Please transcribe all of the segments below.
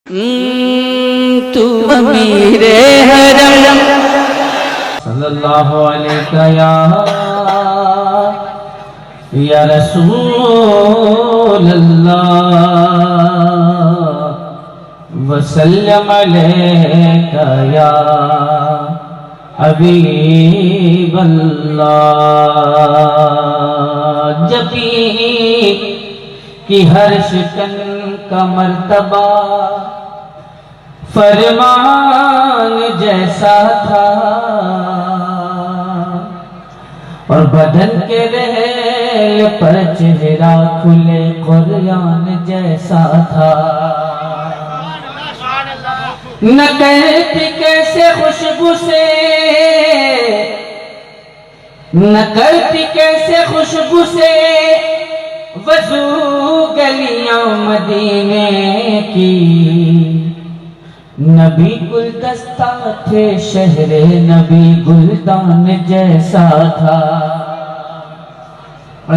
تو امیر حرم صلی اللہ علیہ یا رسول اللہ وسلم علیکہ یا حبیب اللہ جبی کی ہر شکن کا مرتبہ فرمان جیسا تھا اور بدن کے ریل پر چہرہ کھلے قرآن جیسا تھا نہ کہتی کیسے خوشبو سے نہ کرتی کیسے خوشبو سے وضو گلیاں مدینے کی نبی گلدستہ تھے شہر نبی گلدان جیسا تھا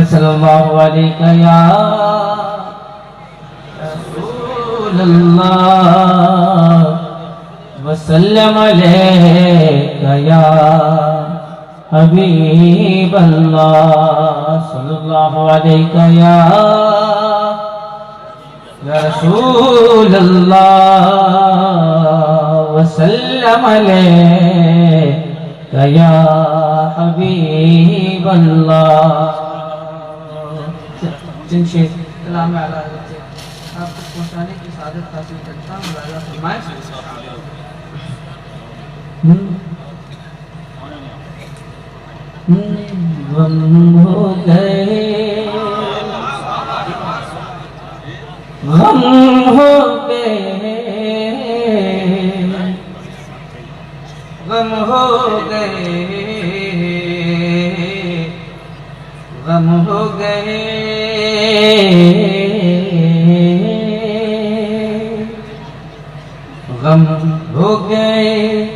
صلی اللہ علیہ یا رسول اللہ وسلم علیہ یا حبیب اللہ صلی اللہ علیہ یا رسول اللہ وسلم علیہ یا حبیب اللہ جن شیخ کلام اعلیٰ آپ تک پہنچانے کی سعادت حاصل کرتا ہوں ملاحظہ فرمائیں غم ہو گئے غم ہو گئے غم ہو گئے غم ہو گئے غم ہو گئے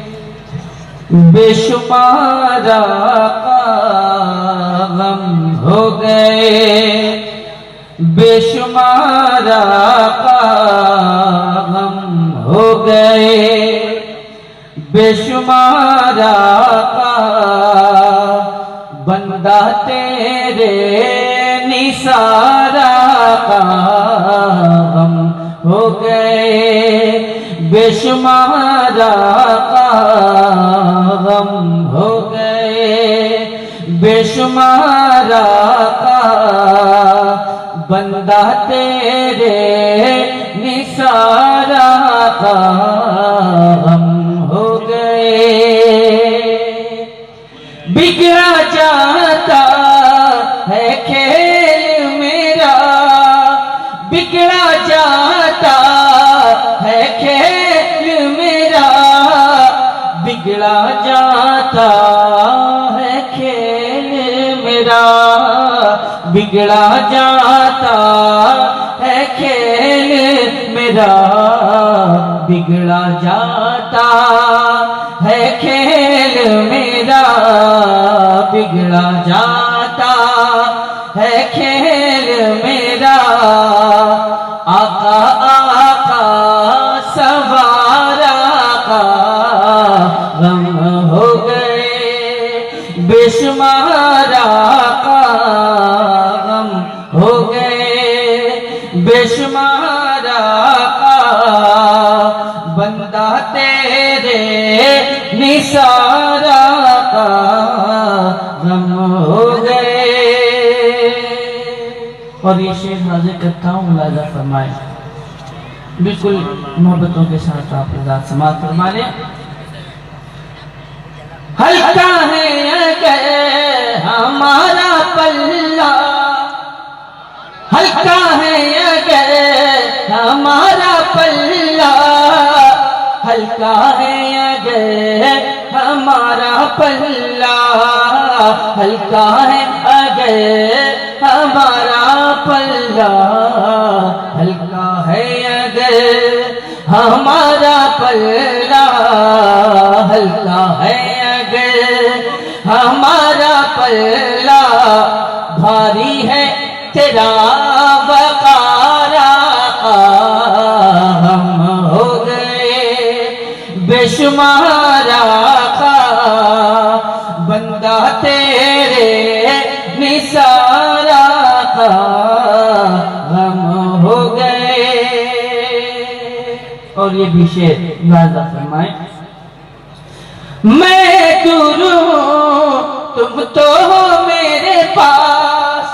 بے شمار آقا غم ہو گئے بے شمار آقا غم ہو گئے بے شمار آقا بندہ تیرے نثار آقا غم ہو گئے بے شمار آقا غم ہو گئے بے شمار آقا بندہ تیرے نثار آقا غم ہو گئے بگڑا جاتا ہے کھیل میرا بگڑا جاتا ہے کھیل میرا بگڑا جاتا ہے کھیل میرا بگڑا جاتا ہے کھیل میرا بگڑا جاتا ہے کھیل میرا بگڑا جاتا ہے کھیل میرا آقا آقا سوار آقا غم ہو گئے بے شمار آقا غم ہو گئے بے شمار آقا بندہ تیرے نثار آقا غم ہو گئے اور یہ شعر حاضر کرتا ہوں ملاحظہ فرمائیں بالکل محبتوں کے ساتھ آپ ذات سماعت فرما لیں ہلکا ہے اگر ہمارا پلہ ہلکا ہے اگر ہمارا پلہ ہلکا ہے اگر ہمارا پلہ ہلکا ہے اگر ہمارا پلہ ہلکا ہے اگر ہمارا پلہ ہلکا ہے اگر ہمارا پلہ بھاری ہے تیرا وقار آقا ہم ہو بے شمار آقا بندہ تیرے نثار آقا غم ہو گئے. اور یہ بھی شعر ملاحظہ فرمائیں. میں دور ہوں تم تو ہو میرے پاس,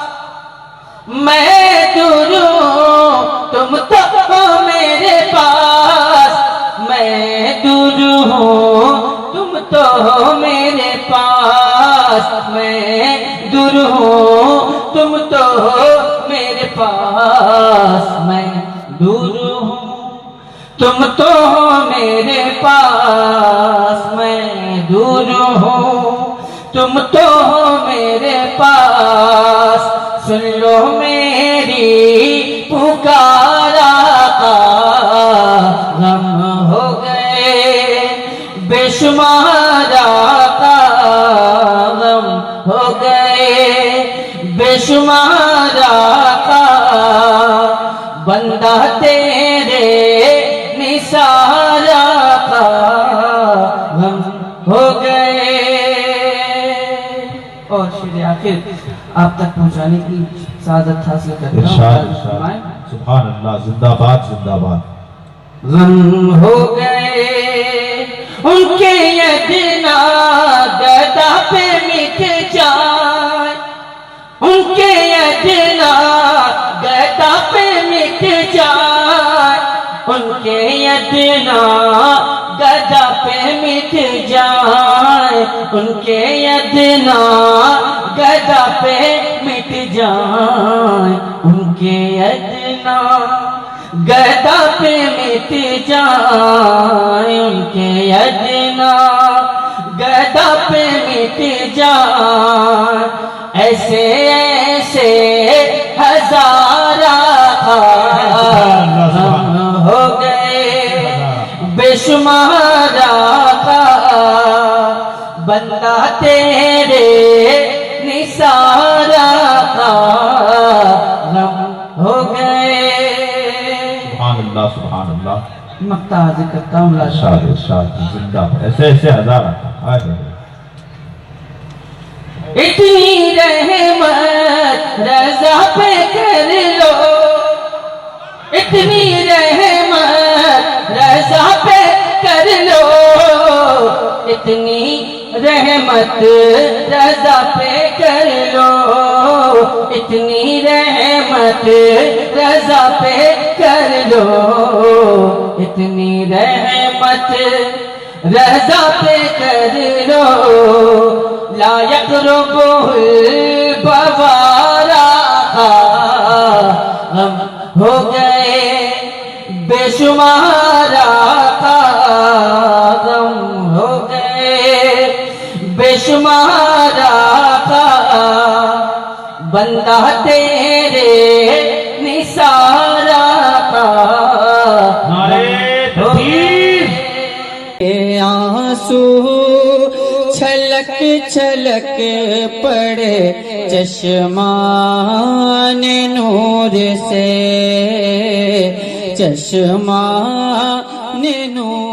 میں دور ہوں تم تو ہو میرے پاس, میں دور ہوں تم تو ہو میرے پاس, میں دور ہوں تم تو ہو میرے پاس, میں دور ہوں تم تو ہو میرے پاس, میں دور ہوں تم تو ہو میرے پاس. سن لو میری پکار آقا غم ہو گئے بے شمار آقا غم ہو گئے بے شمار آقا بندہ تیرے نثار آقا غم ہو گئے. اور شعر آخر آپ تک پہنچانے کی سعادت حاصل کرتا ہوں. سبحان اللہ, زندہ باد زندہ باد. غم ہو گئے ان کے ادنا گدا پہ مٹ جائے, ان کے ادنا گدا پہ مٹ جائے, ان کے ادنا گدا پہ مٹ جائے, ان کے ادنا گدا پہ مٹ جائے, ان کے ادنا گدا پہ مٹ جائے, ان کے ادنا گدا پہ مٹ جائے. ایسے ایسے ہزار غم ہو گئے بے شمار آقا بندہ تیرے نثار آقا غم ہو گئے. سبحان اللہ سبحان اللہ. مقطع حاضر کرتا ہوں. ارشاد ارشاد زندہ باد. ایسے ایسے ہزار آقا. اتنی رحمت رضا پہ کر لو, اتنی رحمت رضا پہ کر لو, اتنی رحمت رضا پہ کر لو, اتنی رحمت رضا پہ کر لو, اتنی رحمت رضا پہ کر لو. لا يقربه البوار غم ہو گئے بے شمار آقا غم ہو گئے بے شمار آقا بندہ تیرے نثار آقا آنسو چھلک چھلک پڑے چشمان نور سے, چشمان نور